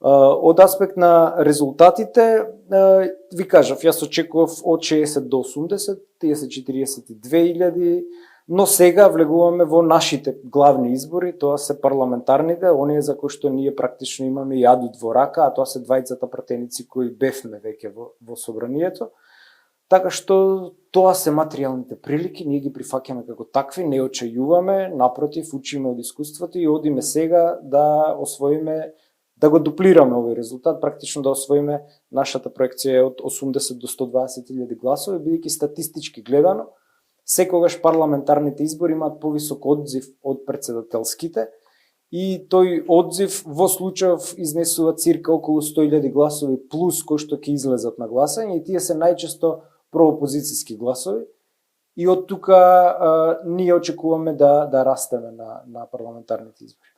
Од аспект на резултатите, ви кажав, јас очекував од 60 до 80, тие се 42.000, но сега влегуваме во нашите главни избори, тоа се парламентарните, оние за кои што ние практично имаме јадут во рака, а тоа се двајцата пратеници кои бевме веќе во собранието. Така што тоа се материјалните прилики, ние ги прифаќаме како такви, не очајуваме, напротив, учиме од искуството и одиме сега да освоиме, да го дуплираме овој резултат, практично да освоиме нашата проекција од 80 до 120.000 гласови, бидејќи статистички гледано, секогаш парламентарните избори имаат повисок одзив од претседателските и тој одзив во случајов изнесува цирка околу 100.000 гласови плюс кои што ќе излезат на гласање и тие се најчесто проопозицијски гласови и од тука ние очекуваме да растеме на парламентарните избори.